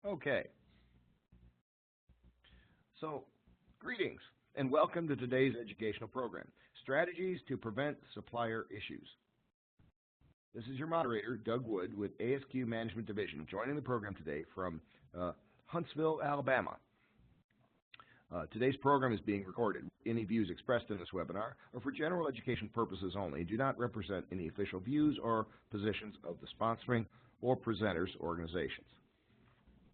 Okay. So, greetings and welcome to today's educational program, Strategies to Prevent Supplier Issues. This is your moderator, Doug Wood, with ASQ Management Division, joining the program today from Huntsville, Alabama. Today's program is being recorded. Any views expressed in this webinar are for general education purposes only and do not represent any official views or positions of the sponsoring or presenters organizations.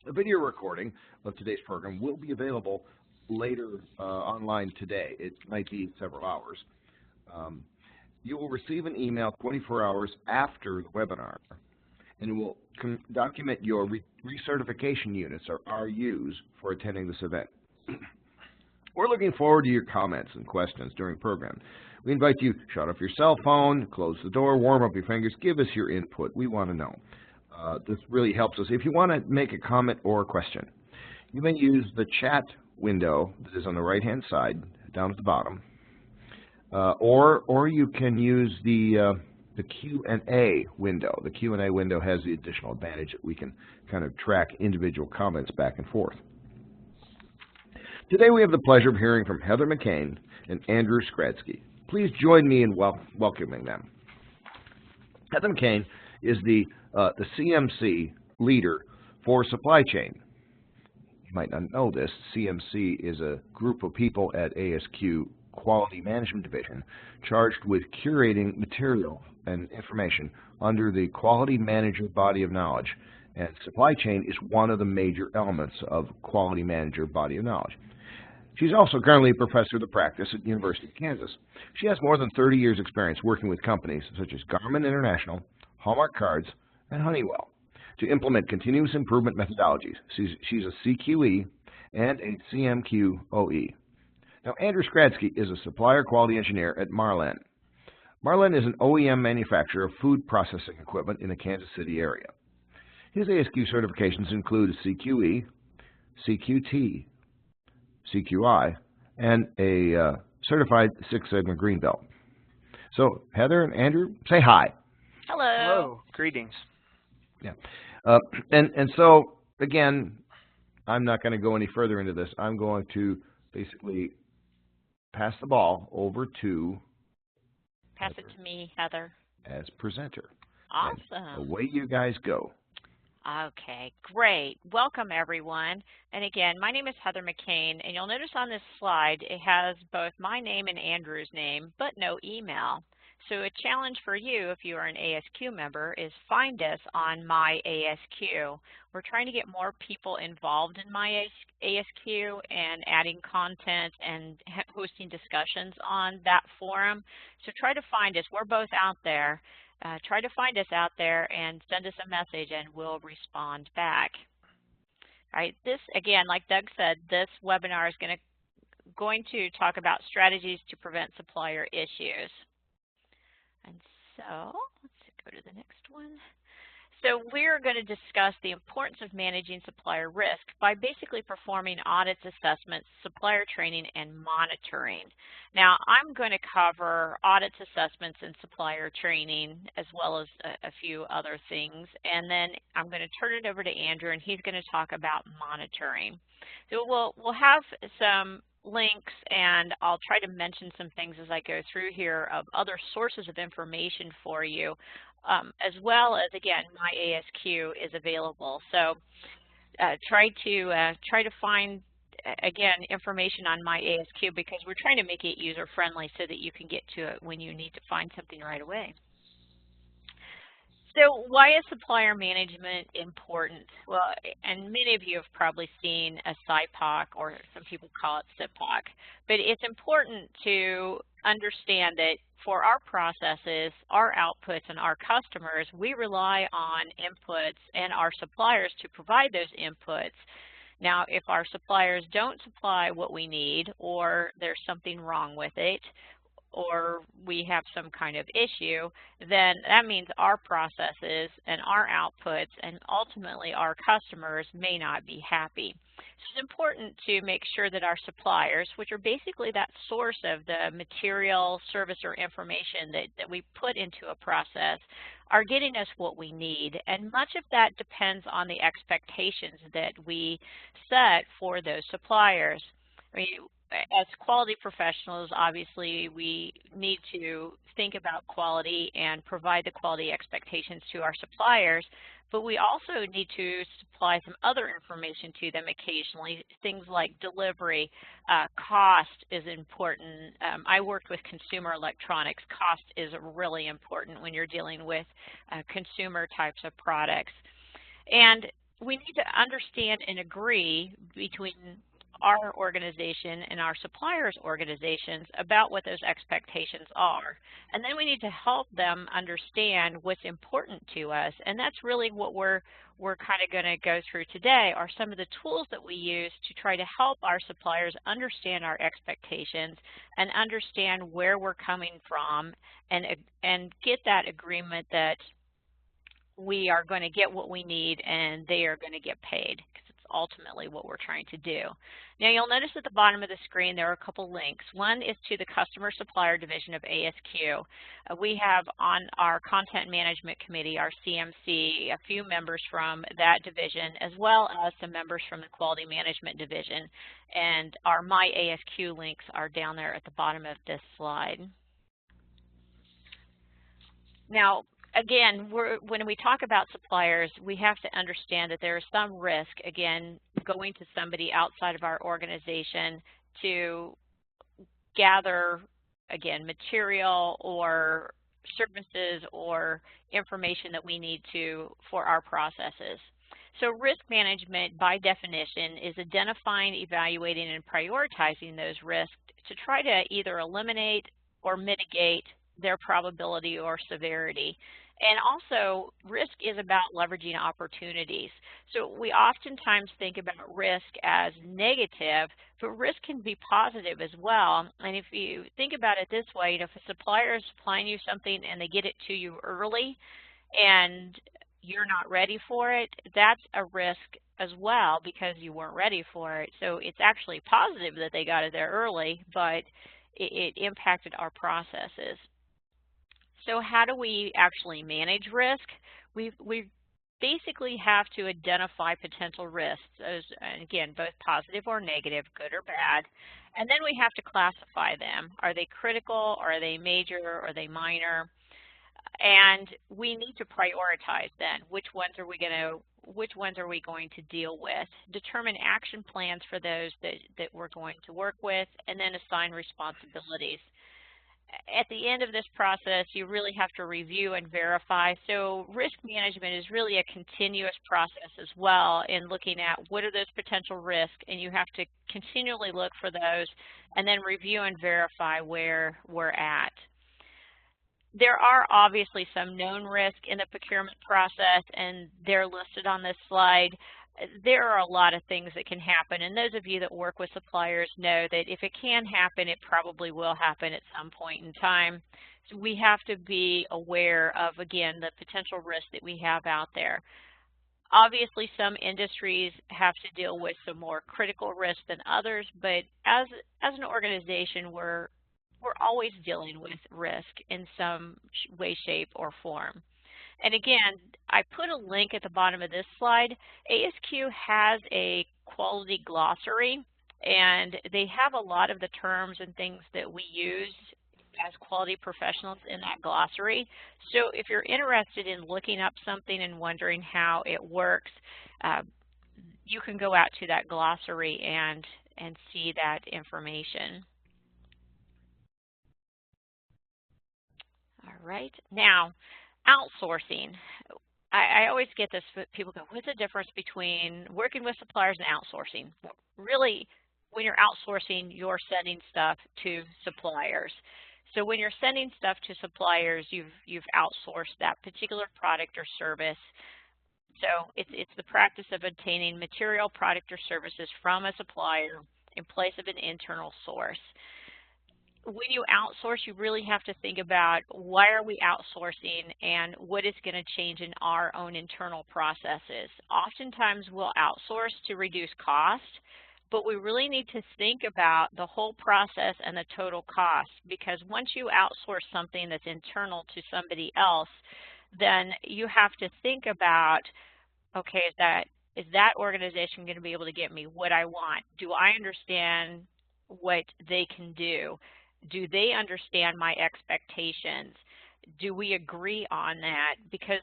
A video recording of today's program will be available later online today. It might be several hours. You will receive an email 24 hours after the webinar, and it will document your recertification units, or RUs, for attending this event. We're looking forward to your comments and questions during the program. We invite you to shut off your cell phone, close the door, warm up your fingers, give us your input. We want to know. This really helps us. If you want to make a comment or a question, you may use the chat window that is on the right-hand side, down at the bottom, or you can use the Q&A window. The Q&A window has the additional advantage that we can kind of track individual comments back and forth. Today we have the pleasure of hearing from Heather McCain and Andrew Skradsky. Please join me in welcoming them. Heather McCain is the CMC leader for supply chain. You might not know this. CMC is a group of people at ASQ Quality Management Division charged with curating material and information under the Quality Manager body of knowledge. And supply chain is one of the major elements of Quality Manager body of knowledge. She's also currently a professor of the practice at the University of Kansas. She has more than 30 years' experience working with companies such as Garmin International, Hallmark Cards, and Honeywell to implement continuous improvement methodologies. She's a CQE and a CMQ OE. Now, Andrew Skradsky is a supplier quality engineer at Marlin. Marlin is an OEM manufacturer of food processing equipment in the Kansas City area. His ASQ certifications include a CQE, CQT, CQI, and a certified Six Sigma Green Belt. So, Heather and Andrew, say hi. Hello. Hello. Greetings. Yeah. And so, again, I'm not going to go any further into this. I'm going to basically pass the ball over to Pass it to me, Heather. as presenter. Awesome. And away you guys go. Okay, great. Welcome, everyone. And again, my name is Heather McCain, and you'll notice on this slide it has both my name and Andrew's name, but no email. So a challenge for you, if you are an ASQ member, is find us on My ASQ. We're trying to get more people involved in My ASQ and adding content and hosting discussions on that forum. So try to find us. We're both out there. Try to find us out there and send us a message, and we'll respond back. All right, this, again, like Doug said, this webinar is going to talk about strategies to prevent supplier issues. And so let's go to the next one. So we're going to discuss the importance of managing supplier risk by basically performing audits, assessments, supplier training, and monitoring. Now, I'm going to cover audits, assessments, and supplier training, as well as a few other things. And then I'm going to turn it over to Andrew, and he's going to talk about monitoring. So we'll have some links, and I'll try to mention some things as I go through here of other sources of information for you, as well as, again, My ASQ is available. So try to find, again, information on My ASQ, because we're trying to make it user-friendly so that you can get to it when you need to find something right away. So why is supplier management important? Well, and many of you have probably seen a SIPOC, or some people call it SIPOC, but it's important to understand that for our processes, our outputs, and our customers, we rely on inputs and our suppliers to provide those inputs. Now, if our suppliers don't supply what we need, or there's something wrong with it, or we have some kind of issue, then that means our processes and our outputs and ultimately our customers may not be happy. So it's important to make sure that our suppliers, which are basically that source of the material, service, or information that we put into a process, are getting us what we need. And much of that depends on the expectations that we set for those suppliers. I mean, as quality professionals, obviously, we need to think about quality and provide the quality expectations to our suppliers, but we also need to supply some other information to them occasionally, things like delivery. Cost is important. I worked with consumer electronics. Cost is really important when you're dealing with consumer types of products. And we need to understand and agree between our organization and our suppliers' organizations about what those expectations are. And then we need to help them understand what's important to us. And that's really what we're kind of going to go through today, are some of the tools that we use to try to help our suppliers understand our expectations and understand where we're coming from and get that agreement that we are going to get what we need and they are going to get paid, because it's ultimately what we're trying to do. Now, you'll notice at the bottom of the screen there are a couple links. One is to the Customer Supplier Division of ASQ. We have on our Content Management Committee, our CMC, a few members from that division, as well as some members from the Quality Management Division. And our My ASQ links are down there at the bottom of this slide. Now, again, when we talk about suppliers, we have to understand that there is some risk, again, going to somebody outside of our organization to gather, again, material or services or information that we need for our processes. So risk management, by definition, is identifying, evaluating, and prioritizing those risks to try to either eliminate or mitigate their probability or severity. And also, risk is about leveraging opportunities. So we oftentimes think about risk as negative, but risk can be positive as well. And if you think about it this way, if a supplier is supplying you something and they get it to you early and you're not ready for it, that's a risk as well because you weren't ready for it. So it's actually positive that they got it there early, but it impacted our processes. So how do we actually manage risk? We basically have to identify potential risks, as, again, both positive or negative, good or bad, and then we have to classify them. Are they critical? Are they major? Are they minor? And we need to prioritize then. Which ones are we going to deal with? Determine action plans for those that we're going to work with, and then assign responsibilities. At the end of this process, you really have to review and verify. So risk management is really a continuous process as well in looking at what are those potential risks, and you have to continually look for those and then review and verify where we're at. There are obviously some known risks in the procurement process, and they're listed on this slide. There are a lot of things that can happen, and those of you that work with suppliers know that if it can happen, it probably will happen at some point in time. So we have to be aware of, again, the potential risk that we have out there. Obviously, some industries have to deal with some more critical risks than others, but as an organization, we're always dealing with risk in some way, shape, or form. And again, I put a link at the bottom of this slide. ASQ has a quality glossary, and they have a lot of the terms and things that we use as quality professionals in that glossary. So if you're interested in looking up something and wondering how it works, you can go out to that glossary and see that information. All right. Now, outsourcing. I always get this, people go, what's the difference between working with suppliers and outsourcing? Really, when you're outsourcing, you're sending stuff to suppliers. So when you're sending stuff to suppliers, you've outsourced that particular product or service. So it's the practice of obtaining material, product, or services from a supplier in place of an internal source. When you outsource, you really have to think about why are we outsourcing and what is going to change in our own internal processes. Oftentimes we'll outsource to reduce cost, but we really need to think about the whole process and the total cost, because once you outsource something that's internal to somebody else, then you have to think about, okay, is that organization going to be able to get me what I want? Do I understand what they can do? Do they understand my expectations? Do we agree on that? Because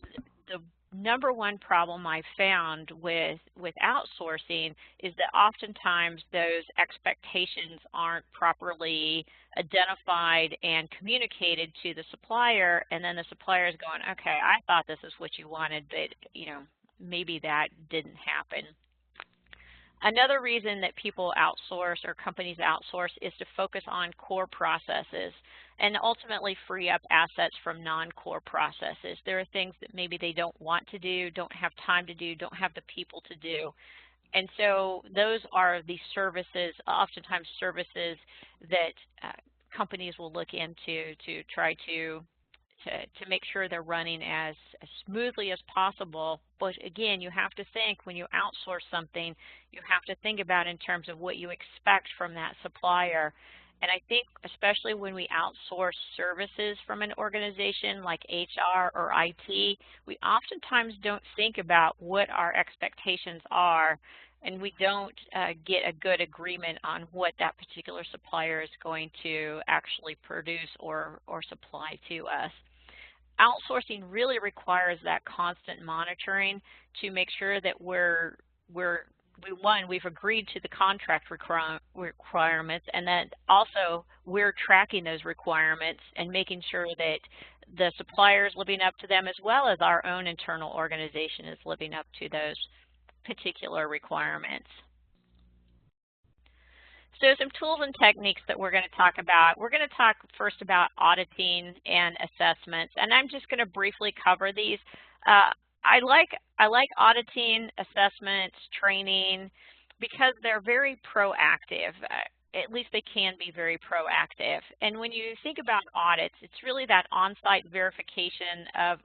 the number one problem I found with outsourcing is that oftentimes those expectations aren't properly identified and communicated to the supplier, and then the supplier is going, okay, I thought this is what you wanted, but maybe that didn't happen. Another reason that people outsource or companies outsource is to focus on core processes and ultimately free up assets from non-core processes. There are things that maybe they don't want to do, don't have time to do, don't have the people to do. And so those are the services, oftentimes services that companies will look into to try to make sure they're running as smoothly as possible. But again, you have to think when you outsource something, you have to think about in terms of what you expect from that supplier. And I think especially when we outsource services from an organization like HR or IT, we oftentimes don't think about what our expectations are, and we don't get a good agreement on what that particular supplier is going to actually produce or supply to us. Outsourcing really requires that constant monitoring to make sure that we've agreed to the contract requirements, and that also we're tracking those requirements and making sure that the supplier is living up to them, as well as our own internal organization is living up to those particular requirements. So some tools and techniques that we're going to talk about. We're going to talk first about auditing and assessments, and I'm just going to briefly cover these. I like auditing, assessments, training, because they're very proactive. At least they can be very proactive. And when you think about audits, it's really that on-site verification of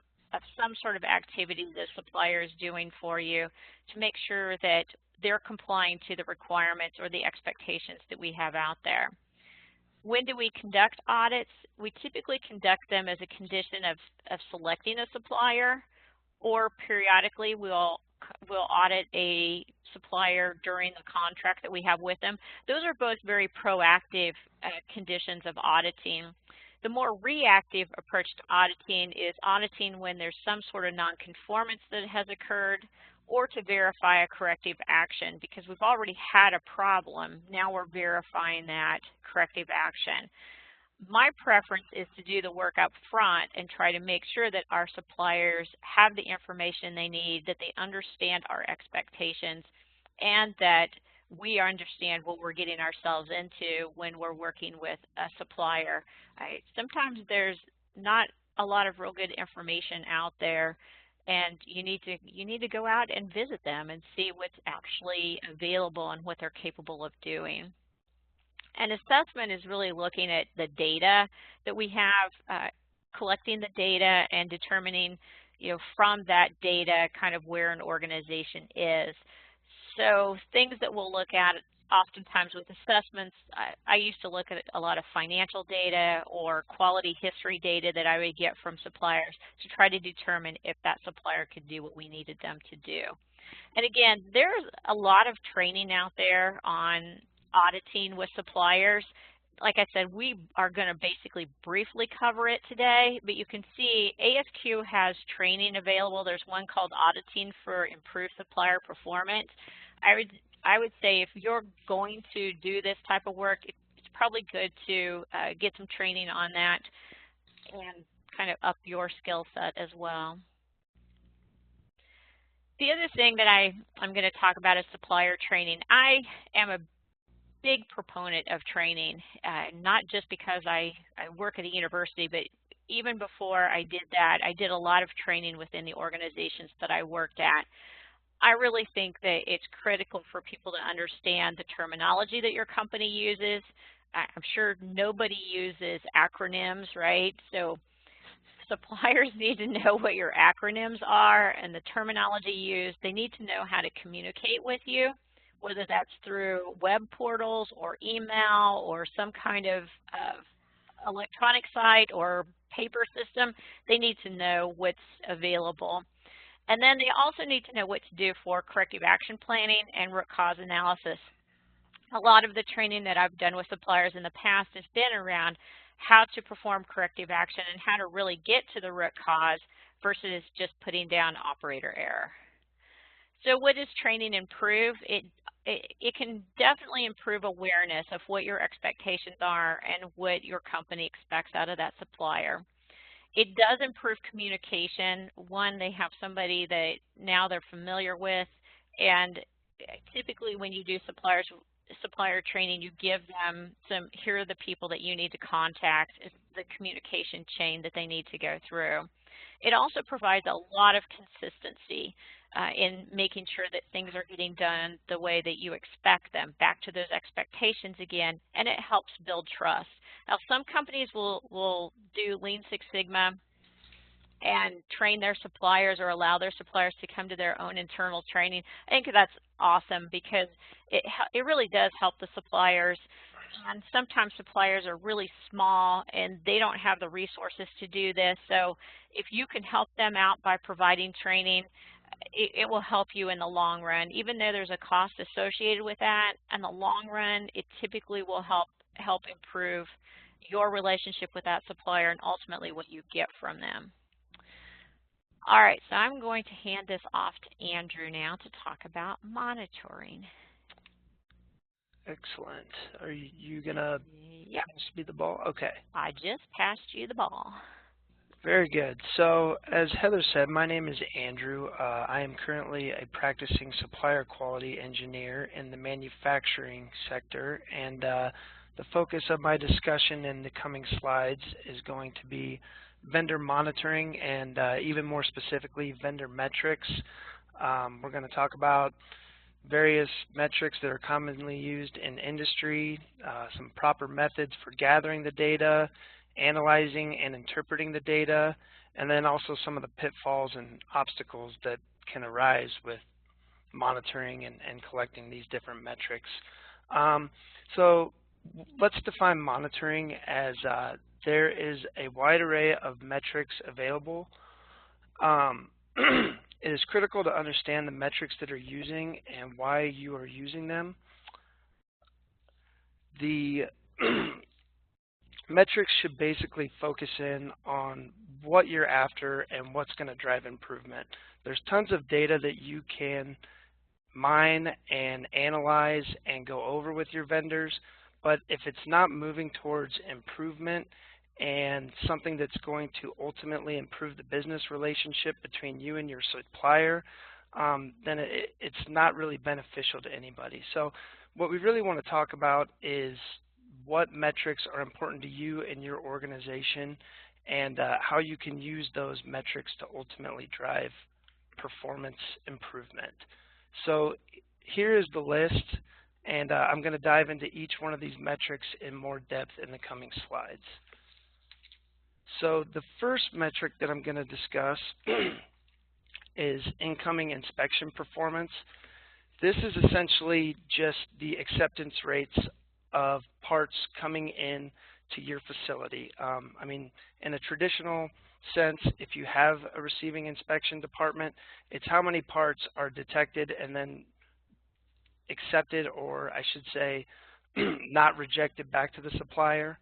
some sort of activity the supplier is doing for you to make sure that they're complying to the requirements or the expectations that we have out there. When do we conduct audits? We typically conduct them as a condition of selecting a supplier, or periodically we'll audit a supplier during the contract that we have with them. Those are both very proactive conditions of auditing. The more reactive approach to auditing is auditing when there's some sort of nonconformance that has occurred, or to verify a corrective action, because we've already had a problem. Now we're verifying that corrective action. My preference is to do the work up front and try to make sure that our suppliers have the information they need, that they understand our expectations, and that we understand what we're getting ourselves into when we're working with a supplier. Sometimes there's not a lot of real good information out there, and you need to go out and visit them and see what's actually available and what they're capable of doing. And assessment is really looking at the data that we have, collecting the data and determining, from that data kind of where an organization is. So things that we'll look at oftentimes with assessments, I used to look at a lot of financial data or quality history data that I would get from suppliers to try to determine if that supplier could do what we needed them to do. And again, there's a lot of training out there on auditing with suppliers. Like I said, we are going to basically briefly cover it today, but you can see ASQ has training available. There's one called Auditing for Improved Supplier Performance. I would say if you're going to do this type of work, it's probably good to get some training on that and kind of up your skill set as well. The other thing that I'm going to talk about is supplier training. I am a big proponent of training, not just because I work at a university, but even before I did that, I did a lot of training within the organizations that I worked at. I really think that it's critical for people to understand the terminology that your company uses. I'm sure nobody uses acronyms, right? So suppliers need to know what your acronyms are and the terminology used. They need to know how to communicate with you, whether that's through web portals or email or some kind of electronic site or paper system, they need to know what's available. And then they also need to know what to do for corrective action planning and root cause analysis. A lot of the training that I've done with suppliers in the past has been around how to perform corrective action and how to really get to the root cause versus just putting down operator error. So what does training improve? It can definitely improve awareness of what your expectations are and what your company expects out of that supplier. It does improve communication. One, they have somebody that now they're familiar with, and typically when you do supplier training, you give them here are the people that you need to contact, the communication chain that they need to go through. It also provides a lot of consistency in making sure that things are getting done the way that you expect them, back to those expectations again, and it helps build trust. Now, some companies will do Lean Six Sigma and train their suppliers or allow their suppliers to come to their own internal training. I think that's awesome because it really does help the suppliers. And sometimes suppliers are really small and they don't have the resources to do this. So if you can help them out by providing training, it will help you in the long run. Even though there's a cost associated with that, in the long run, it typically will help improve your relationship with that supplier and ultimately what you get from them. All right, so I'm going to hand this off to Andrew now to talk about monitoring. Excellent. Are you going to Yep. pass me the ball? Okay. I just passed you the ball. Very good. So as Heather said, my name is Andrew. I am currently a practicing supplier quality engineer in the manufacturing sector, and the focus of my discussion in the coming slides is going to be vendor monitoring and even more specifically vendor metrics. We're going to talk about various metrics that are commonly used in industry, some proper methods for gathering the data, analyzing and interpreting the data, and then also some of the pitfalls and obstacles that can arise with monitoring and collecting these different metrics. So let's define monitoring as there is a wide array of metrics available. It is critical to understand the metrics that are using and why you are using them. The metrics should basically focus in on what you're after and what's going to drive improvement. There's tons of data that you can mine and analyze and go over with your vendors, but if it's not moving towards improvement and something that's going to ultimately improve the business relationship between you and your supplier, then it's not really beneficial to anybody. So what we really want to talk about is what metrics are important to you and your organization and how you can use those metrics to ultimately drive performance improvement. So here is the list, and I'm going to dive into each one of these metrics in more depth in the coming slides. So the first metric that I'm going to discuss is incoming inspection performance. This is essentially just the acceptance rates of parts coming in to your facility. I mean, in a traditional sense, if you have a receiving inspection department, it's how many parts are detected and then accepted, or I should say not rejected back to the supplier.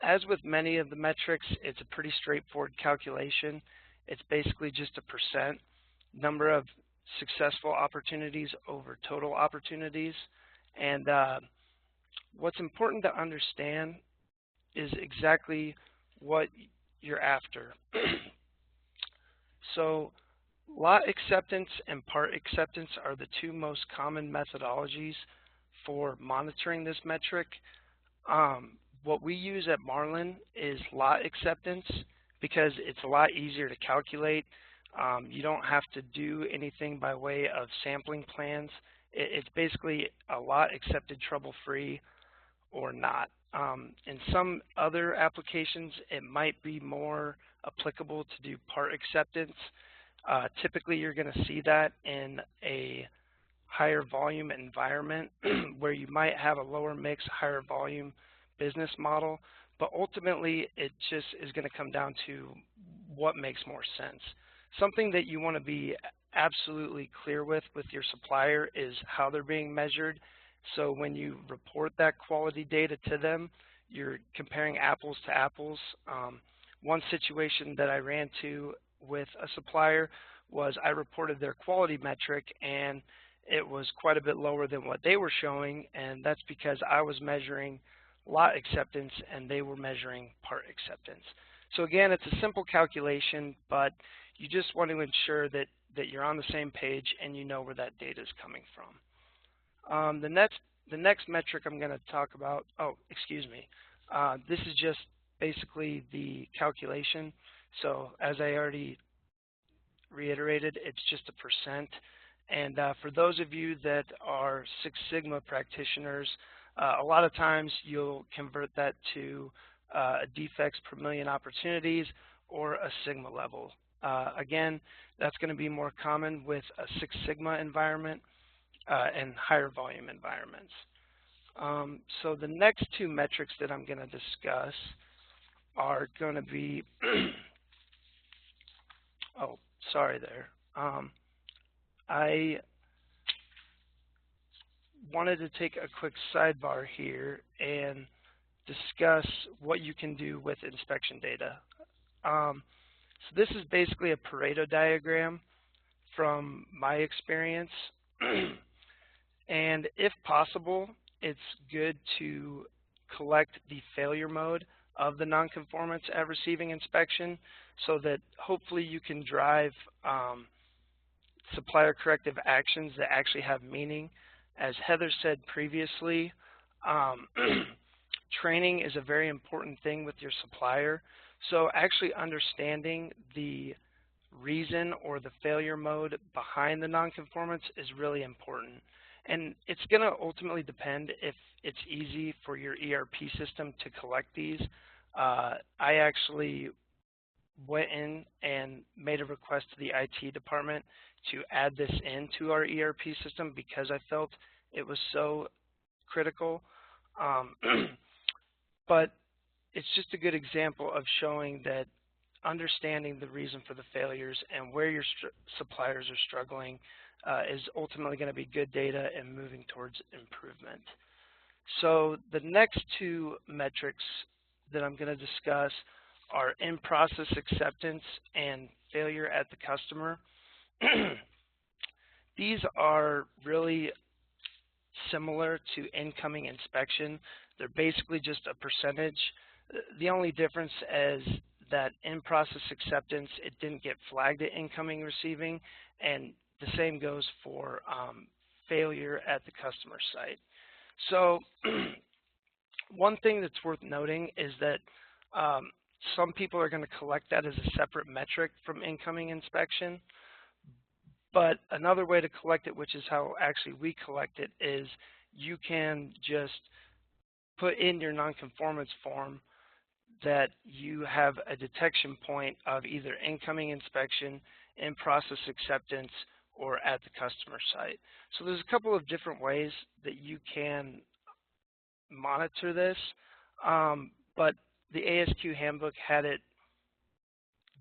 As with many of the metrics, it's a pretty straightforward calculation. It's basically just a percent, number of successful opportunities over total opportunities. And what's important to understand is exactly what you're after. So lot acceptance and part acceptance are the two most common methodologies for monitoring this metric. What we use at Marlin is lot acceptance because it's a lot easier to calculate. You don't have to do anything by way of sampling plans. It's basically a lot accepted trouble-free or not. In some other applications, it might be more applicable to do part acceptance. Typically, you're going to see that in a higher volume environment where you might have a lower mix, higher volume business model. but ultimately it just is going to come down to what makes more sense. Something that you want to be absolutely clear with your supplier is how they're being measured. So when you report that quality data to them, you're comparing apples to apples. One situation that I ran to with a supplier was I reported their quality metric and it was quite a bit lower than what they were showing, and that's because I was measuring lot acceptance and they were measuring part acceptance. So again, it's a simple calculation, but you just want to ensure that you're on the same page and you know where that data is coming from. The next metric I'm going to talk about, this is just basically the calculation. So as I already reiterated, it's just a percent. And for those of you that are Six Sigma practitioners, a lot of times you'll convert that to defects per million opportunities or a Sigma level. Again, that's going to be more common with a Six Sigma environment and higher volume environments. So the next two metrics that I'm going to discuss are going to be, oh, sorry there. I wanted to take a quick sidebar here and discuss what you can do with inspection data. So this is basically a Pareto diagram from my experience. And if possible, it's good to collect the failure mode of the nonconformance at receiving inspection so that hopefully you can drive supplier corrective actions that actually have meaning. As Heather said previously, training is a very important thing with your supplier. So actually understanding the reason or the failure mode behind the nonconformance is really important. And it's going to ultimately depend if it's easy for your ERP system to collect these. I actually went in and made a request to the IT department to add this into our ERP system because I felt it was so critical. But it's just a good example of showing that understanding the reason for the failures and where your suppliers are struggling is ultimately going to be good data and moving towards improvement. So the next two metrics that I'm going to discuss are in-process acceptance and failure at the customer. These are really similar to incoming inspection. They're basically just a percentage. The only difference is that in-process acceptance, it didn't get flagged at incoming receiving, and the same goes for failure at the customer site. So one thing that's worth noting is that some people are going to collect that as a separate metric from incoming inspection. But another way to collect it, which is how actually we collect it, is you can just put in your nonconformance form that you have a detection point of either incoming inspection, in-process acceptance, or at the customer site. So there's a couple of different ways that you can monitor this, but the ASQ handbook had it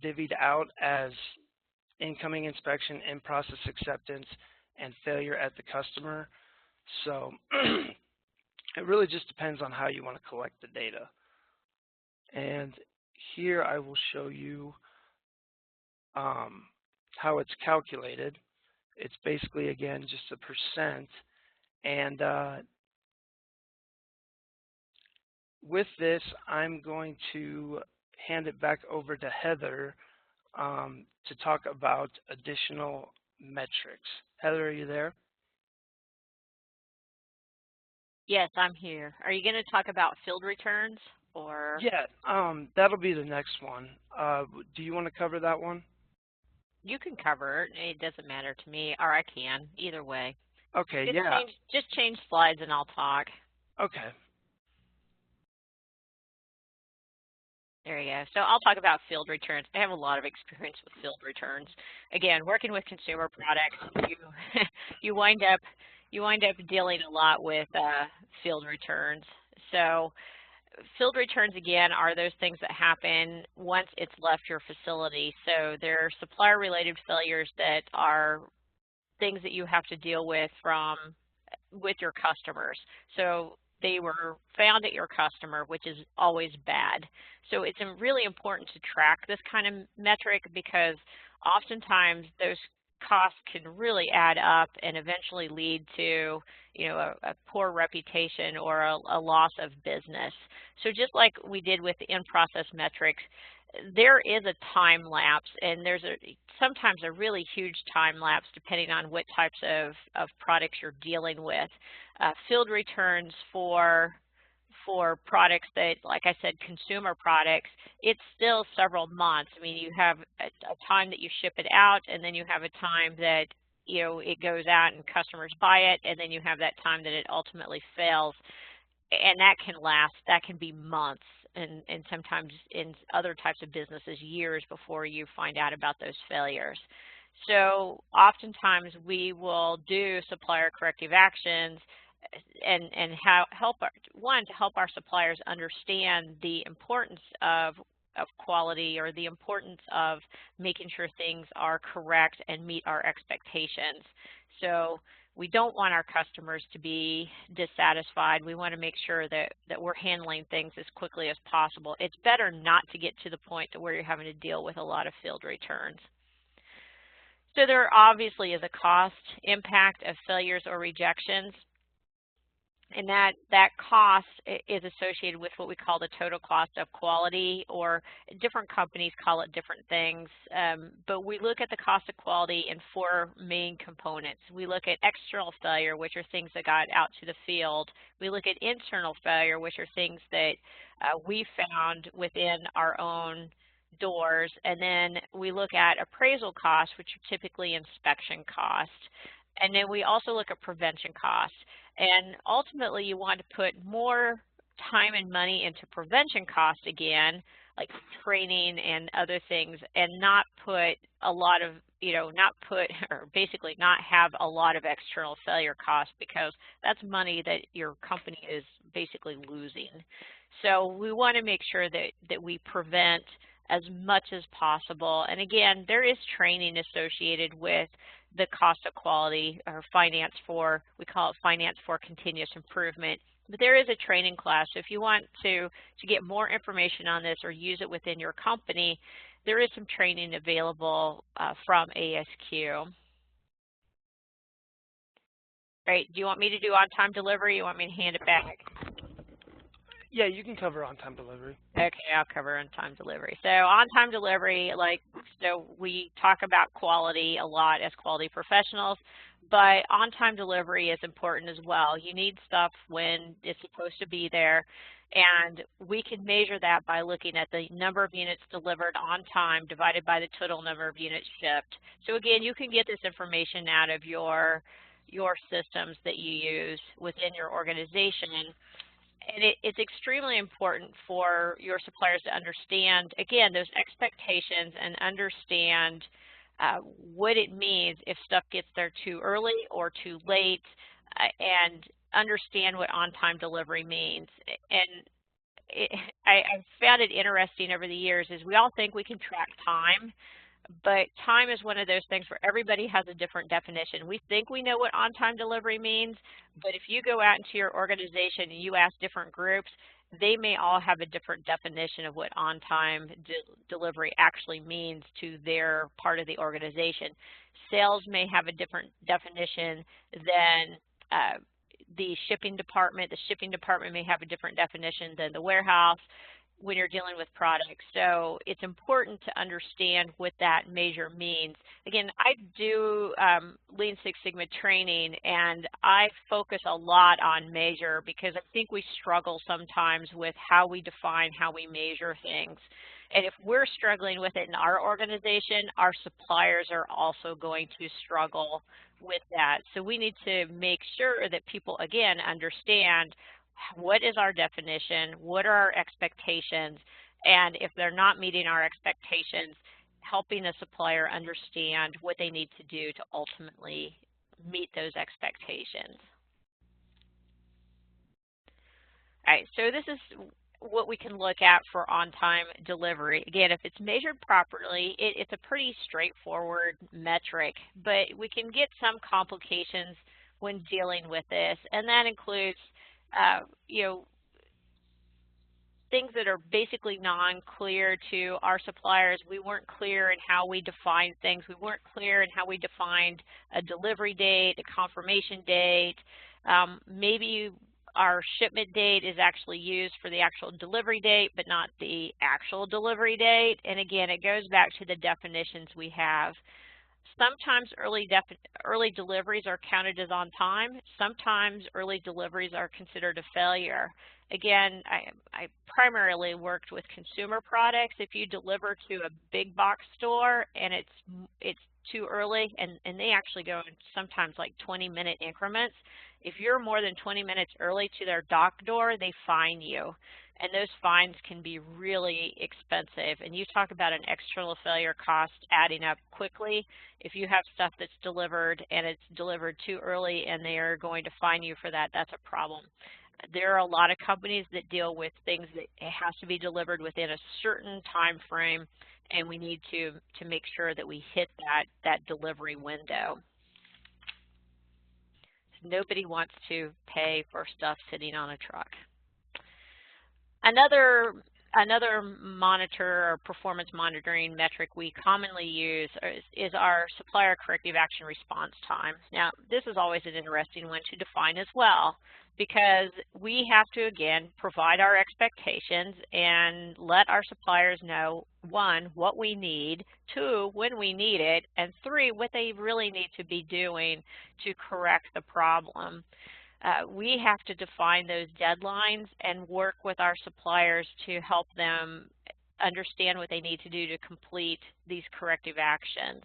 divvied out as incoming inspection, in-process acceptance, and failure at the customer. So it really just depends on how you want to collect the data. And here I will show you how it's calculated. It's basically, again, just a percent. And with this, I'm going to hand it back over to Heather to talk about additional metrics. Heather, are you there? Yes, I'm here. Are you going to talk about field returns or? Yeah, that'll be the next one. Do you want to cover that one? You can cover it. It doesn't matter to me, or I can. Either way. Okay, yeah. Just change slides and I'll talk. Okay. There you go. So I'll talk about field returns. I have a lot of experience with field returns. Again, working with consumer products, you wind up dealing a lot with field returns. So Field returns, again, are those things that happen once it's left your facility. So they're supplier-related failures that are things that you have to deal with with your customers. So they were found at your customer, which is always bad. So it's really important to track this kind of metric, because oftentimes those costs can really add up and eventually lead to, you know, a poor reputation or a loss of business. So just like we did with the in-process metrics, there is a time lapse, and there's sometimes a really huge time lapse depending on what types of products you're dealing with. Field returns for products that, like I said, consumer products, it's still several months. I mean, you have a time that you ship it out, and then you have a time that, you know, it goes out and customers buy it, and then you have that time that it ultimately fails. And that can last, that can be months, and sometimes in other types of businesses, years before you find out about those failures. So oftentimes we will do supplier corrective actions and help our suppliers understand the importance of quality, or the importance of making sure things are correct and meet our expectations. So we don't want our customers to be dissatisfied. We want to make sure that we're handling things as quickly as possible. It's better not to get to the point to where you're having to deal with a lot of field returns. So there obviously is a cost impact of failures or rejections. And that cost is associated with what we call the total cost of quality, or different companies call it different things. But we look at the cost of quality in 4 main components. We look at external failure, which are things that got out to the field. We look at internal failure, which are things that we found within our own doors. And then we look at appraisal costs, which are typically inspection costs. And then we also look at prevention costs. And ultimately, you want to put more time and money into prevention costs again, like training and other things, and not put a lot of, or basically not have a lot of external failure costs, because that's money that your company is basically losing. So we want to make sure that we prevent as much as possible. And again, there is training associated with the cost of quality, or we call it finance for continuous improvement. But there is a training class. So if you want to get more information on this or use it within your company, there is some training available from ASQ. All right, do you want me to do on-time delivery? You want me to hand it back? Yeah, you can cover on-time delivery. Okay, I'll cover on-time delivery. So on-time delivery, so we talk about quality a lot as quality professionals, but on-time delivery is important as well. You need stuff when it's supposed to be there, and we can measure that by looking at the number of units delivered on time divided by the total number of units shipped. So again, you can get this information out of your systems that you use within your organization. And it's extremely important for your suppliers to understand, again, those expectations, and understand what it means if stuff gets there too early or too late, and understand what on-time delivery means. And I've found it interesting over the years is we all think we can track time, but time is one of those things where everybody has a different definition. We think we know what on-time delivery means, but if you go out into your organization and you ask different groups, they may all have a different definition of what on-time delivery actually means to their part of the organization. Sales may have a different definition than the shipping department. The shipping department may have a different definition than the warehouse when you're dealing with products. So it's important to understand what that measure means. Again, I do Lean Six Sigma training, and I focus a lot on measure, because I think we struggle sometimes with how we define, how we measure things. And if we're struggling with it in our organization, our suppliers are also going to struggle with that. So we need to make sure that people, again, understand what is our definition, what are our expectations, and if they're not meeting our expectations, helping the supplier understand what they need to do to ultimately meet those expectations. All right, so this is what we can look at for on-time delivery. Again, if it's measured properly, it's a pretty straightforward metric, but we can get some complications when dealing with this, and that includes, you know, things that are basically non-clear to our suppliers. We weren't clear in how we defined things. We weren't clear in how we defined a delivery date, a confirmation date. Maybe our shipment date is actually used for the actual delivery date, but not the actual delivery date. And again, it goes back to the definitions we have. Sometimes early deliveries are counted as on time. Sometimes early deliveries are considered a failure. Again, I primarily worked with consumer products. If you deliver to a big box store and it's too early, and they actually go in sometimes like 20-minute increments. If you're more than 20 minutes early to their dock door, they fine you. And those fines can be really expensive. And you talk about an external failure cost adding up quickly. If you have stuff that's delivered and it's delivered too early and they are going to fine you for that, that's a problem. There are a lot of companies that deal with things that it has to be delivered within a certain time frame, and we need to make sure that we hit that delivery window. Nobody wants to pay for stuff sitting on a truck. Another monitor or performance monitoring metric we commonly use is our supplier corrective action response time. Now, this is always an interesting one to define as well, because we have to, again, provide our expectations and let our suppliers know, 1, what we need, 2, when we need it, and 3, what they really need to be doing to correct the problem. We have to define those deadlines and work with our suppliers to help them understand what they need to do to complete these corrective actions.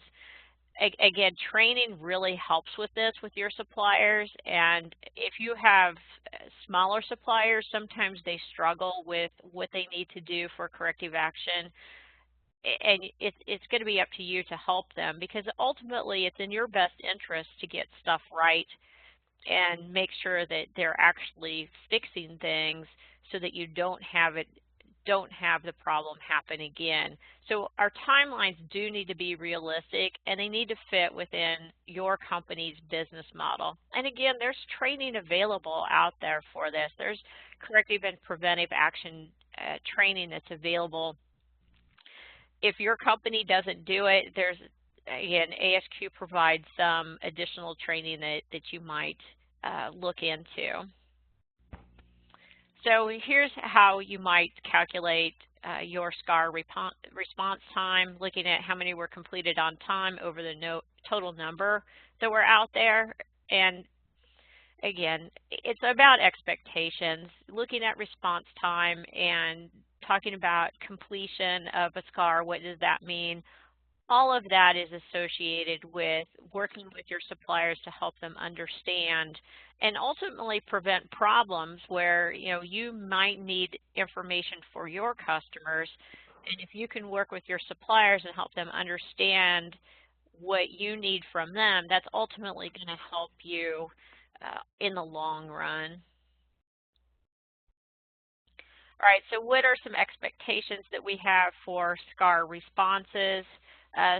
Again, training really helps with this with your suppliers, and if you have smaller suppliers, sometimes they struggle with what they need to do for corrective action, and it's going to be up to you to help them, because ultimately it's in your best interest to get stuff right and make sure that they're actually fixing things so that you don't have the problem happen again. So our timelines do need to be realistic, and they need to fit within your company's business model. And again, there's training available out there for this. There's corrective and preventive action training that's available. If your company doesn't do it, there's, again, ASQ provides some additional training that you might look into. So here's how you might calculate your SCAR response time, looking at how many were completed on time over the total number that were out there. And again, it's about expectations, looking at response time and talking about completion of a SCAR. What does that mean? All of that is associated with working with your suppliers to help them understand and ultimately prevent problems where, you know, you might need information for your customers, and if you can work with your suppliers and help them understand what you need from them, that's ultimately going to help you in the long run. All right, so what are some expectations that we have for SCAR responses?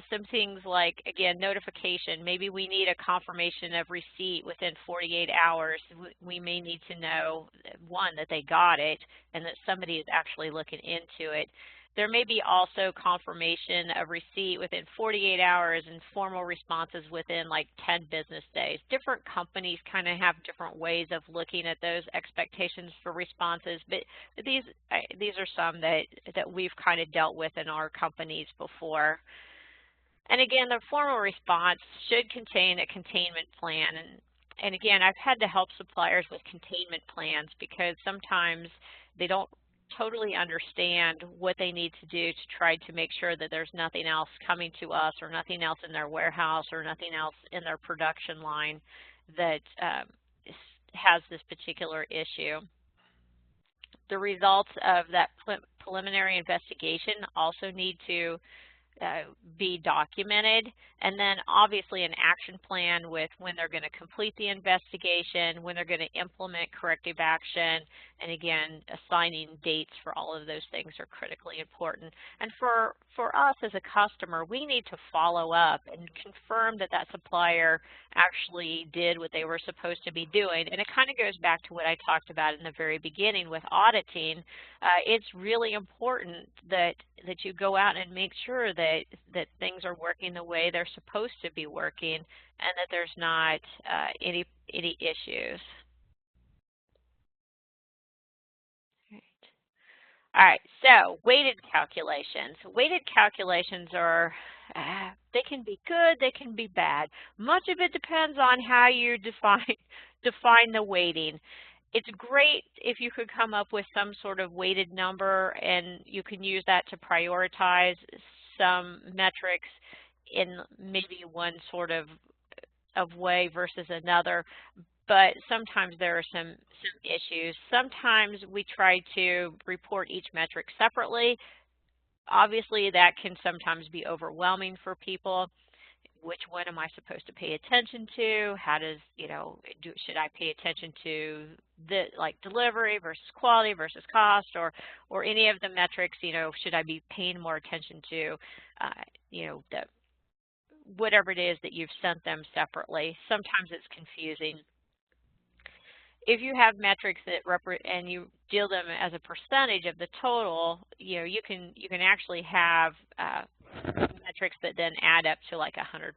Some things like, again, notification. Maybe we need a confirmation of receipt within 48 hours. We may need to know, 1, that they got it and that somebody is actually looking into it. There may be also confirmation of receipt within 48 hours and formal responses within like 10 business days. Different companies kind of have different ways of looking at those expectations for responses, but these are some that we've kind of dealt with in our companies before. And again, the formal response should contain a containment plan. And again, I've had to help suppliers with containment plans because sometimes they don't totally understand what they need to do to try to make sure that there's nothing else coming to us or nothing else in their warehouse or nothing else in their production line that has this particular issue. The results of that preliminary investigation also need to be documented, and then obviously an action plan with when they're going to complete the investigation, when they're going to implement corrective action, and again, assigning dates for all of those things are critically important. And for us as a customer, we need to follow up and confirm that that supplier actually did what they were supposed to be doing. And it kind of goes back to what I talked about in the very beginning with auditing. It's really important that you go out and make sure that things are working the way they're supposed to be working, and that there's not any issues. All right, so weighted calculations. Weighted calculations are, they can be good, they can be bad. Much of it depends on how you define the weighting. It's great if you could come up with some sort of weighted number, and you can use that to prioritize some metrics in maybe one sort of way versus another. But sometimes there are some issues. Sometimes we try to report each metric separately. Obviously, that can sometimes be overwhelming for people. Which one am I supposed to pay attention to? How does, should I pay attention to the delivery versus quality versus cost, or any of the metrics, should I be paying more attention to, whatever it is that you've sent them separately. Sometimes it's confusing. If you have metrics that and you deal them as a percentage of the total, you can actually have metrics that then add up to like 100%.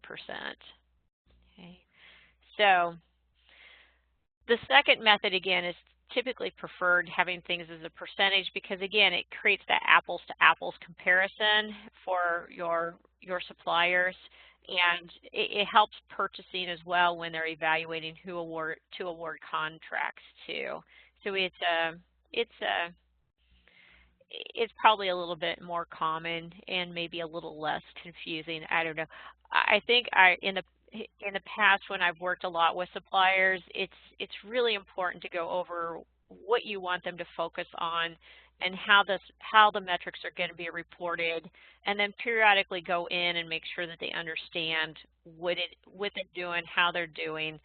Okay, so the second method again is typically preferred, having things as a percentage, because again it creates that apples to apples comparison for your suppliers. And it helps purchasing as well when they're evaluating who to award contracts to. So it's probably a little bit more common and maybe a little less confusing. I don't know. I think in the past when I've worked a lot with suppliers, it's really important to go over what you want them to focus on and how the metrics are going to be reported, and then periodically go in and make sure that they understand what they're doing, how they're doing.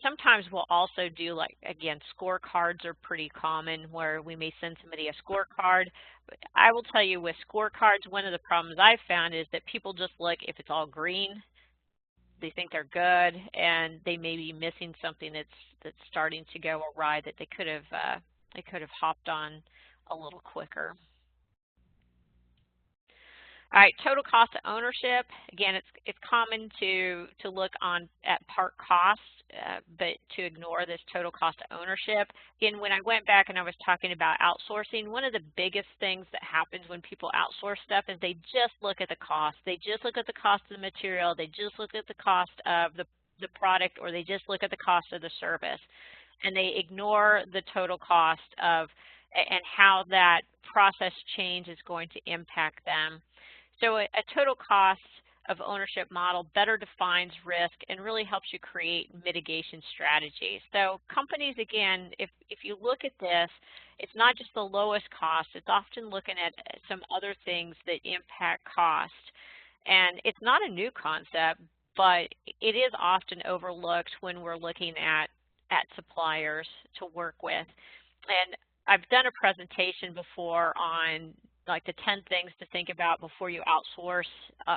Sometimes we'll also do, like, again, scorecards are pretty common, where we may send somebody a scorecard. But I will tell you, with scorecards, one of the problems I've found is that people just look, if it's all green, they think they're good, and they may be missing something that's starting to go awry that they could have hopped on a little quicker. All right, total cost of ownership. Again, it's common to look at part cost, but to ignore this total cost of ownership. Again, when I went back and I was talking about outsourcing, one of the biggest things that happens when people outsource stuff is they just look at the cost. They just look at the cost of the material. They just look at the cost of the product, or they just look at the cost of the service, and they ignore the total cost of and how that process change is going to impact them. So a total cost of ownership model better defines risk and really helps you create mitigation strategies. So companies, again, if you look at this, it's not just the lowest cost, it's often looking at some other things that impact cost. And it's not a new concept, but it is often overlooked when we're looking at suppliers to work with. And I've done a presentation before on like the 10 things to think about before you outsource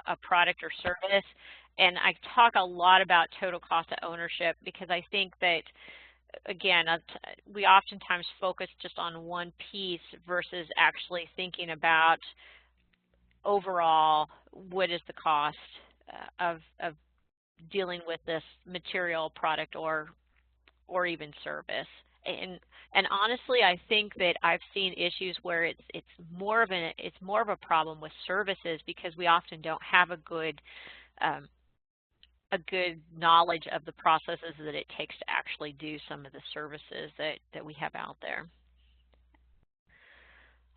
a product or service. And I talk a lot about total cost of ownership because I think that, again, we oftentimes focus just on one piece versus actually thinking about overall what is the cost of dealing with this material, product, or even service. And honestly, I think that I've seen issues where it's more of a problem with services because we often don't have a good knowledge of the processes that it takes to actually do some of the services that we have out there.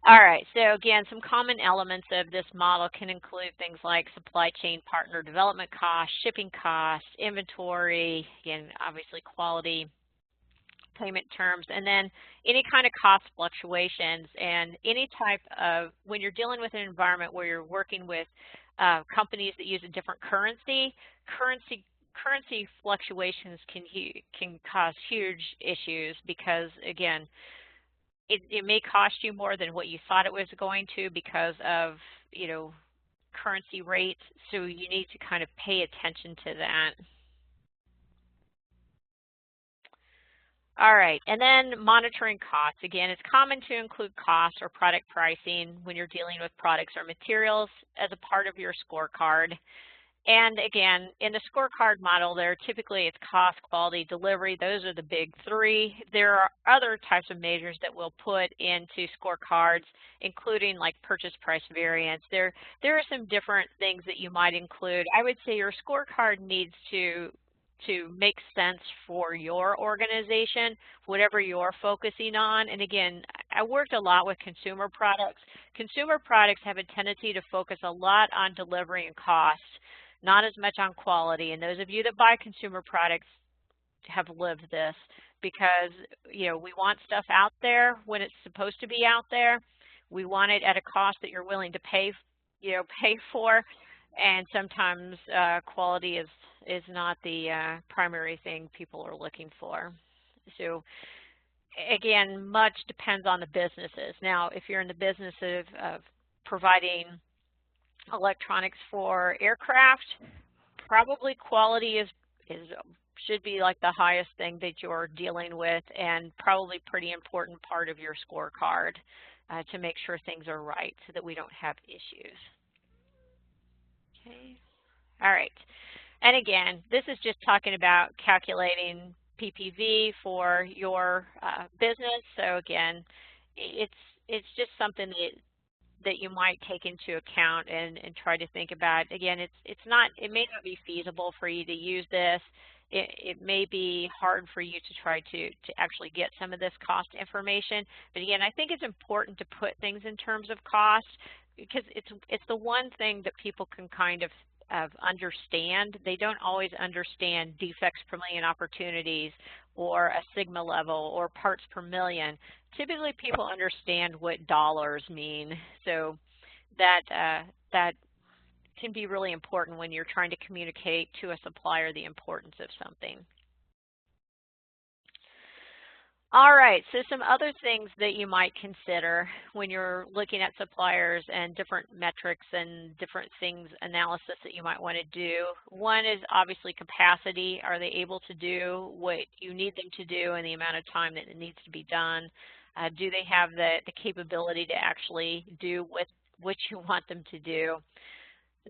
All right, so again, some common elements of this model can include things like supply chain partner development costs, shipping costs, inventory, again, obviously quality, payment terms, and then any kind of cost fluctuations and any type of, when you're dealing with an environment where you're working with companies that use a different currency. Currency fluctuations can cause huge issues because, again, it may cost you more than what you thought it was going to because of, currency rates. So you need to kind of pay attention to that. All right, and then monitoring costs. Again, it's common to include cost or product pricing when you're dealing with products or materials as a part of your scorecard. And again, in the scorecard model, typically it's cost, quality, delivery. Those are the big three. There are other types of measures that we'll put into scorecards, including like purchase price variance. There are some different things that you might include. I would say your scorecard needs to make sense for your organization, whatever you're focusing on. And again, I worked a lot with consumer products. Consumer products have a tendency to focus a lot on delivery and cost, not as much on quality. And those of you that buy consumer products have lived this because, we want stuff out there when it's supposed to be out there. We want it at a cost that you're willing to pay for. And sometimes quality is not the primary thing people are looking for. So again, much depends on the businesses. Now, if you're in the business of providing electronics for aircraft, probably quality should be like the highest thing that you're dealing with, and probably pretty important part of your scorecard to make sure things are right so that we don't have issues. Okay. All right. And again, this is just talking about calculating PPV for your business. So again, it's just something that you might take into account and try to think about. Again, it may not be feasible for you to use this. It may be hard for you to try to actually get some of this cost information. But again, I think it's important to put things in terms of cost because it's the one thing that people can kind of understand. They don't always understand defects per million opportunities or a sigma level or parts per million. Typically people understand what dollars mean, so that can be really important when you're trying to communicate to a supplier the importance of something. All right, so some other things that you might consider when you're looking at suppliers and different metrics and different things, analysis that you might want to do. One is obviously capacity. Are they able to do what you need them to do in the amount of time that it needs to be done? Do they have the capability to actually do what you want them to do?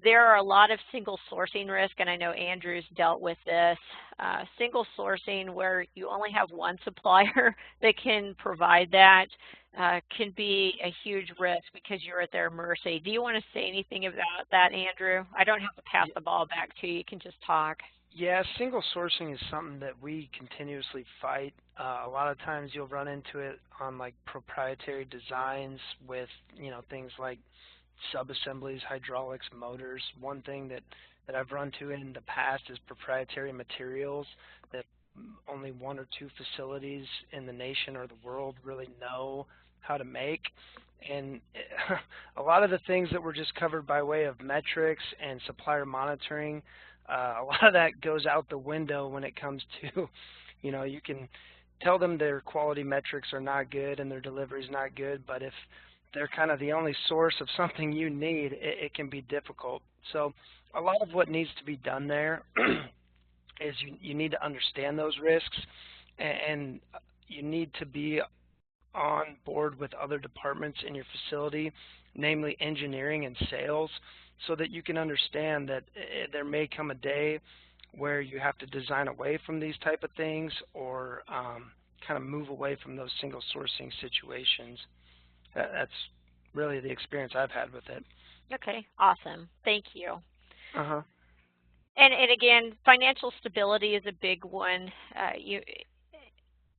There are a lot of single sourcing risk, and I know Andrew's dealt with this. Single sourcing where you only have one supplier that can provide that can be a huge risk because you're at their mercy. Do you want to say anything about that, Andrew? I don't have to pass the ball back to you. You can just talk. Yeah, single sourcing is something that we continuously fight. A lot of times you'll run into it on like proprietary designs with, things like sub-assemblies, hydraulics, motors. One thing that I've run to in the past is proprietary materials that only one or two facilities in the nation or the world really know how to make. And a lot of the things that were just covered by way of metrics and supplier monitoring, a lot of that goes out the window when it comes to, you can tell them their quality metrics are not good and their delivery is not good, but if they're kind of the only source of something you need, it can be difficult. So a lot of what needs to be done there is you need to understand those risks, and you need to be on board with other departments in your facility, namely engineering and sales, so that you can understand that there may come a day where you have to design away from these type of things or kind of move away from those single sourcing situations. That's really the experience I've had with it. Okay, awesome. Thank you. Uh-huh. And again, financial stability is a big one.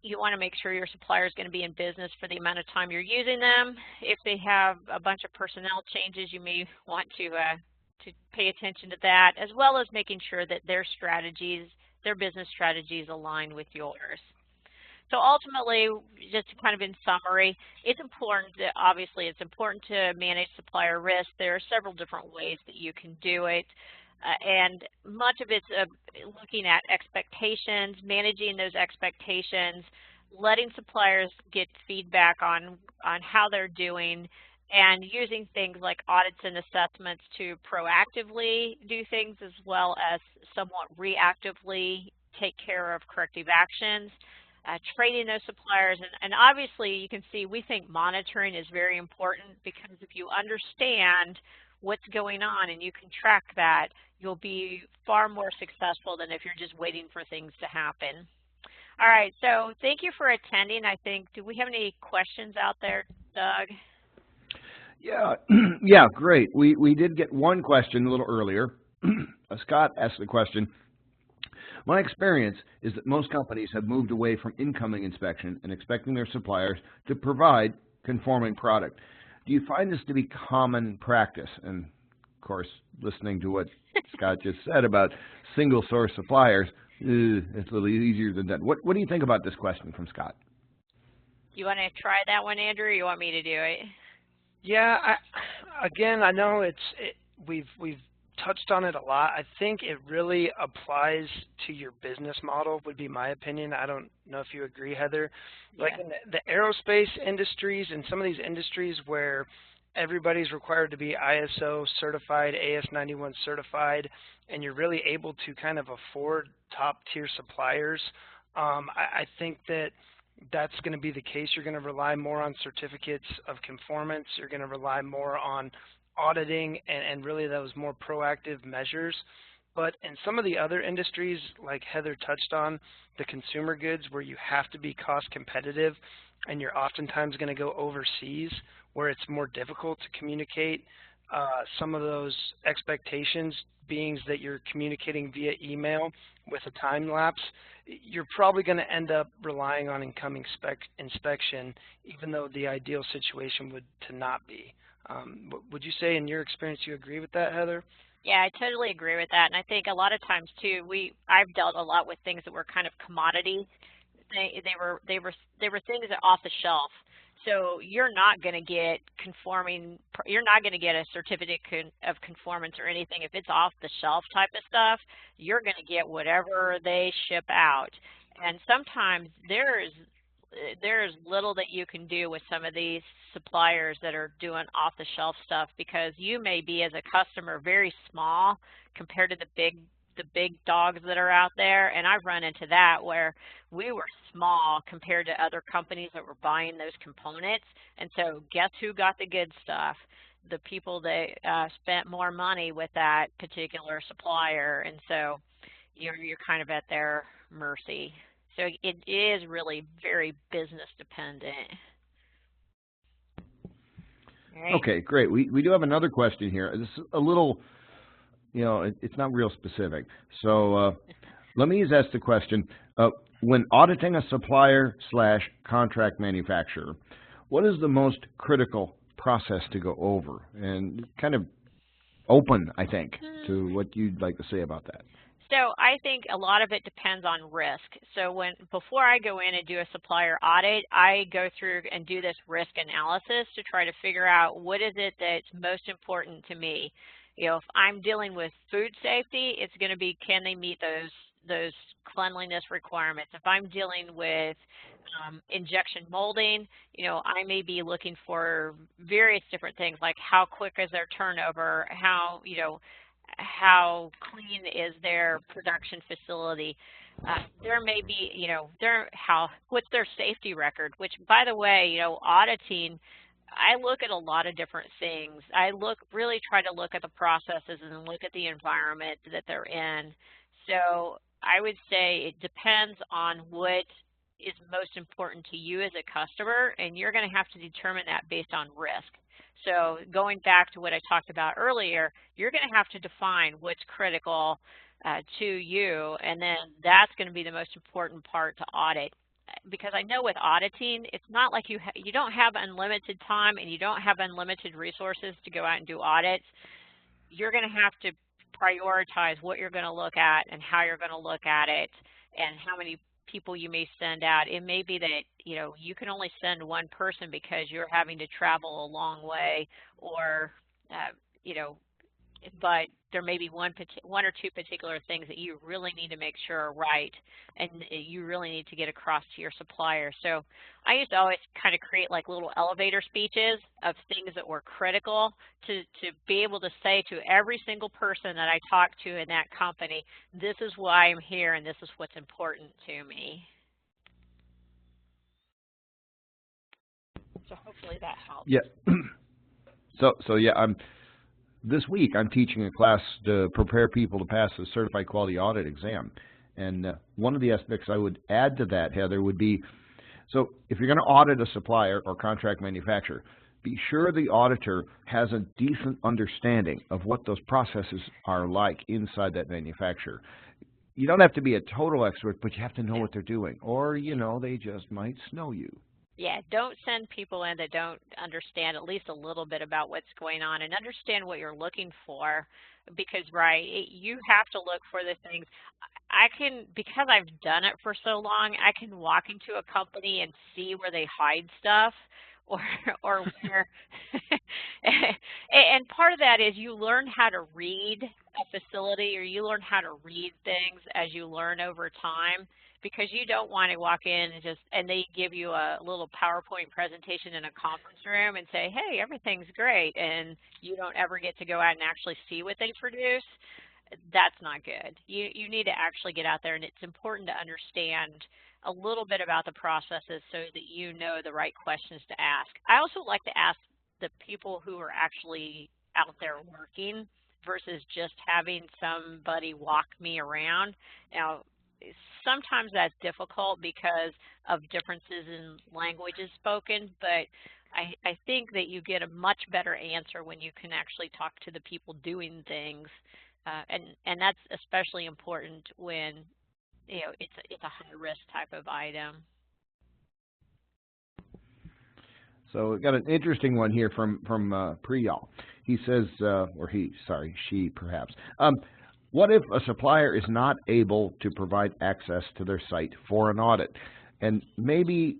You want to make sure your supplier is going to be in business for the amount of time you're using them. If they have a bunch of personnel changes, you may want to pay attention to that, as well as making sure that their strategies, their business strategies align with yours. So ultimately, just kind of in summary, it's important that obviously it's important to manage supplier risk. There are several different ways that you can do it. And much of it's looking at expectations, managing those expectations, letting suppliers get feedback on how they're doing, and using things like audits and assessments to proactively do things as well as somewhat reactively take care of corrective actions. Training those suppliers, and obviously you can see we think monitoring is very important, because if you understand what's going on and you can track that, you'll be far more successful than if you're just waiting for things to happen. All right, so thank you for attending. I think, do we have any questions out there, Doug? Yeah, yeah, great. We did get one question a little earlier. Scott asked the question, my experience is that most companies have moved away from incoming inspection and expecting their suppliers to provide conforming product. Do you find this to be common practice? And of course, listening to what Scott just said about single source suppliers, it's a little easier than that. What do you think about this question from Scott? You want to try that one, Andrew, or you want me to do it? Yeah, again, I know we've touched on it a lot. I think it really applies to your business model, would be my opinion. I don't know if you agree, Heather. Yeah. Like in the aerospace industries and some of these industries where everybody's required to be ISO certified, AS91 certified, and you're really able to kind of afford top tier suppliers, I think that's going to be the case. You're going to rely more on certificates of conformance. You're going to rely more on auditing and really those more proactive measures. But in some of the other industries, like Heather touched on, the consumer goods, where you have to be cost competitive and you're oftentimes going to go overseas where it's more difficult to communicate some of those expectations, being that you're communicating via email with a time lapse, you're probably going to end up relying on incoming inspection, even though the ideal situation would to not be. Would you say, in your experience, you agree with that, Heather? Yeah, I totally agree with that, and I think a lot of times too, I've dealt a lot with things that were kind of commodity. They were things that off the shelf. So you're not going to get conforming. You're not going to get a certificate of conformance or anything if it's off the shelf type of stuff. You're going to get whatever they ship out, and sometimes there's little that you can do with some of these suppliers that are doing off-the-shelf stuff, because you may be, as a customer, very small compared to the big dogs that are out there. And I've run into that where we were small compared to other companies that were buying those components. And so guess who got the good stuff? The people that spent more money with that particular supplier. And so you're kind of at their mercy. So it is really very business dependent. Right. Okay, great. We do have another question here. This is a little, it's not real specific. So let me just ask the question. When auditing a supplier/contract manufacturer, what is the most critical process to go over? And kind of open, I think, to what you'd like to say about that. So I think a lot of it depends on risk. So before I go in and do a supplier audit, I go through and do this risk analysis to try to figure out what is it that's most important to me. If I'm dealing with food safety, it's going to be, can they meet those cleanliness requirements? If I'm dealing with injection molding, I may be looking for various different things, like how quick is their turnover, how clean is their production facility. There may be, what's their safety record, which, by the way, auditing, I look at a lot of different things. I really try to look at the processes and look at the environment that they're in. So I would say it depends on what is most important to you as a customer, and you're going to have to determine that based on risk. So going back to what I talked about earlier, you're going to have to define what's critical to you, and then that's going to be the most important part to audit. Because I know with auditing, it's not like you don't have unlimited time and you don't have unlimited resources to go out and do audits. You're going to have to prioritize what you're going to look at and how you're going to look at it, and how many people you may send out. It may be that, you can only send one person because you're having to travel a long way, or, but there may be one or two particular things that you really need to make sure are right, and you really need to get across to your supplier. So I used to always kind of create like little elevator speeches of things that were critical to be able to say to every single person that I talk to in that company, this is why I'm here and this is what's important to me. So hopefully that helps. Yeah. So yeah, this week I'm teaching a class to prepare people to pass the Certified Quality Audit exam. And one of the aspects I would add to that, Heather, would be, so if you're going to audit a supplier or contract manufacturer, be sure the auditor has a decent understanding of what those processes are like inside that manufacturer. You don't have to be a total expert, but you have to know what they're doing, or, they just might snow you. Yeah, don't send people in that don't understand at least a little bit about what's going on, and understand what you're looking for, because, you have to look for the things. Because I've done it for so long, I can walk into a company and see where they hide stuff, or where, and part of that is you learn how to read a facility, or you learn how to read things as you learn over time. Because you don't want to walk in and they give you a little PowerPoint presentation in a conference room and say, hey, everything's great, and you don't ever get to go out and actually see what they produce. That's not good. You need to actually get out there, and it's important to understand a little bit about the processes so that you know the right questions to ask. I also like to ask the people who are actually out there working versus just having somebody walk me around. Now, sometimes that's difficult because of differences in languages spoken, but I think that you get a much better answer when you can actually talk to the people doing things, and that's especially important when it's a high risk type of item. So we got an interesting one here from Priyal. He says, she perhaps. What if a supplier is not able to provide access to their site for an audit, and maybe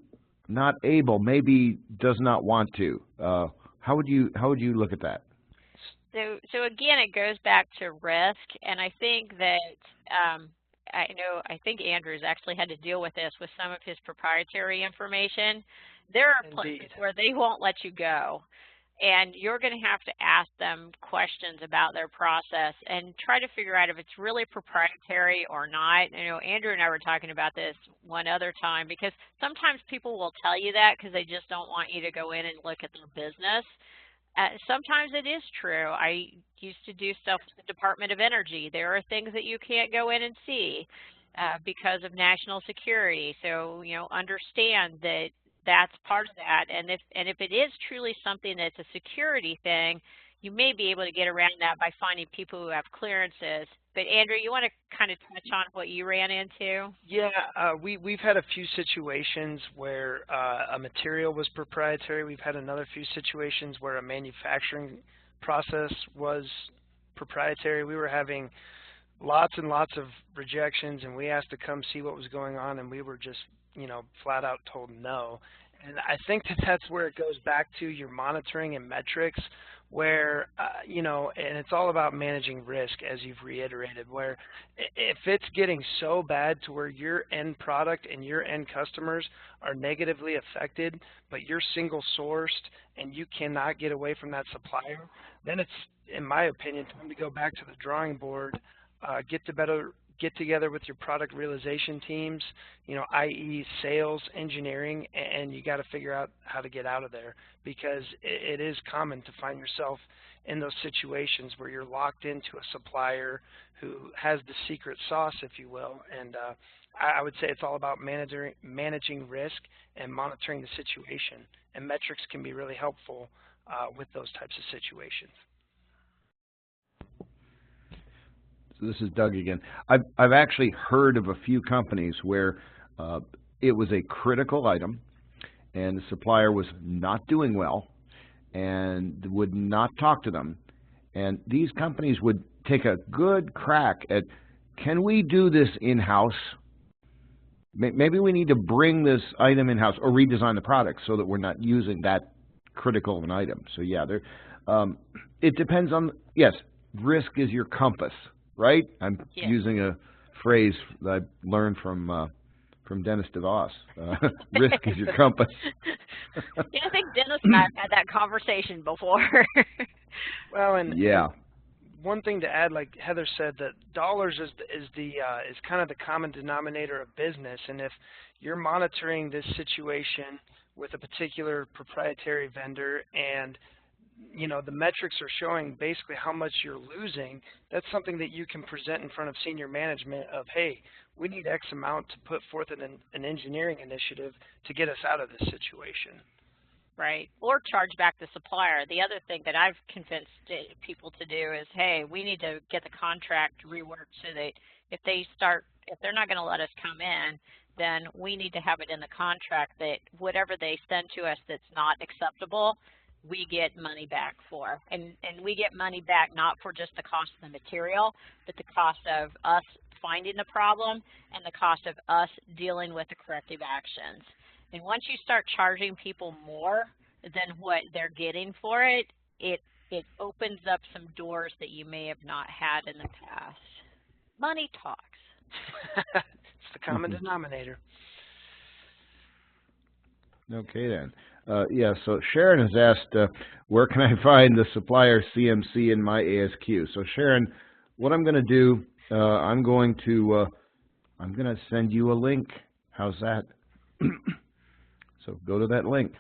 not able, maybe does not want to? How would you look at that? So again, it goes back to risk, and I think that I think Andrew's actually had to deal with this with some of his proprietary information. There are places where they won't let you go. And you're going to have to ask them questions about their process and try to figure out if it's really proprietary or not. Andrew and I were talking about this one other time, because sometimes people will tell you that because they just don't want you to go in and look at their business. Sometimes it is true. I used to do stuff with the Department of Energy. There are things that you can't go in and see because of national security. So, understand that that's part of that, and if it is truly something that's a security thing, you may be able to get around that by finding people who have clearances. But Andrew, you want to kind of touch on what you ran into? Yeah, we've had a few situations where a material was proprietary. We've had another few situations where a manufacturing process was proprietary. We were having lots and lots of rejections, and we asked to come see what was going on, and we were just flat out told no. And I think that that's where it goes back to your monitoring and metrics, where, and it's all about managing risk, as you've reiterated, where if it's getting so bad to where your end product and your end customers are negatively affected, but you're single sourced and you cannot get away from that supplier, then it's, in my opinion, time to go back to the drawing board, get together with your product realization teams, i.e. sales, engineering, and you got to figure out how to get out of there, because it is common to find yourself in those situations where you're locked into a supplier who has the secret sauce, if you will. And I would say it's all about managing risk and monitoring the situation, and metrics can be really helpful with those types of situations. This is Doug again. I've actually heard of a few companies where it was a critical item and the supplier was not doing well and would not talk to them. And these companies would take a good crack at, can we do this in-house? Maybe we need to bring this item in-house or redesign the product so that we're not using that critical of an item. So yeah, it depends on, yes, risk is your compass, right? I'm using a phrase that I learned from Dennis DeVos. Risk is your compass. Yeah, I think Dennis and I have had that conversation before. Well, and yeah. One thing to add, like Heather said, that dollars is kind of the common denominator of business, and if you're monitoring this situation with a particular proprietary vendor, and the metrics are showing basically how much you're losing, that's something that you can present in front of senior management of, hey, we need X amount to put forth an engineering initiative to get us out of this situation. Right, or charge back the supplier. The other thing that I've convinced people to do is, hey, we need to get the contract reworked so that if they're not going to let us come in, then we need to have it in the contract that whatever they send to us that's not acceptable, we get money back for. And we get money back not for just the cost of the material, but the cost of us finding the problem and the cost of us dealing with the corrective actions. And once you start charging people more than what they're getting for it, it opens up some doors that you may have not had in the past. Money talks. It's the common denominator. Okay then. Yeah, so Sharon has asked, where can I find the supplier CMC in my ASQ? So Sharon, what I'm going to do, I'm going to send you a link. How's that? So go to that link.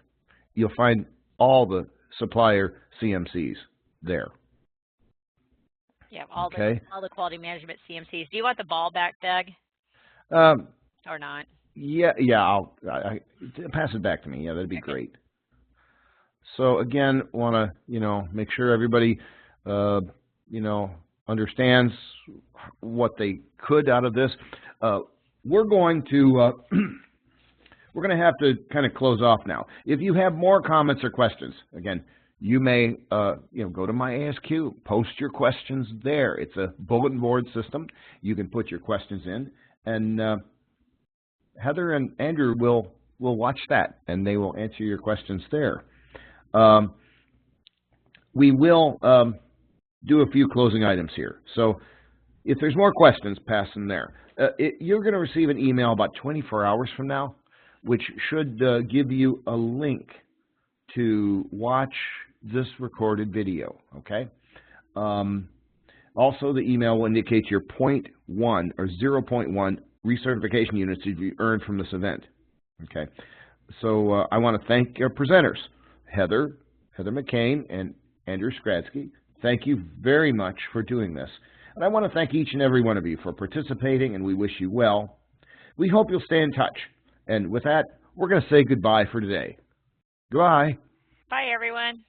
You'll find all the supplier CMCs there. Yeah, all the quality management CMCs. Do you want the ball back, Doug? Or not? Yeah. I'll pass it back to me. Yeah, that'd be great. So again, want to make sure everybody understands what they could out of this. We're going to have to kind of close off now. If you have more comments or questions, again, you may go to my ASQ, post your questions there. It's a bulletin board system. You can put your questions in, and Heather and Andrew will watch that, and they will answer your questions there. We will do a few closing items here. So if there's more questions, pass them there. You're going to receive an email about 24 hours from now, which should give you a link to watch this recorded video, okay? Also, the email will indicate your 0.1 or 0.1 recertification units that you earned from this event, okay? So I want to thank our presenters, Heather McCain and Andrew Skradsky. Thank you very much for doing this. And I want to thank each and every one of you for participating, and we wish you well. We hope you'll stay in touch. And with that, we're going to say goodbye for today. Goodbye. Bye, everyone.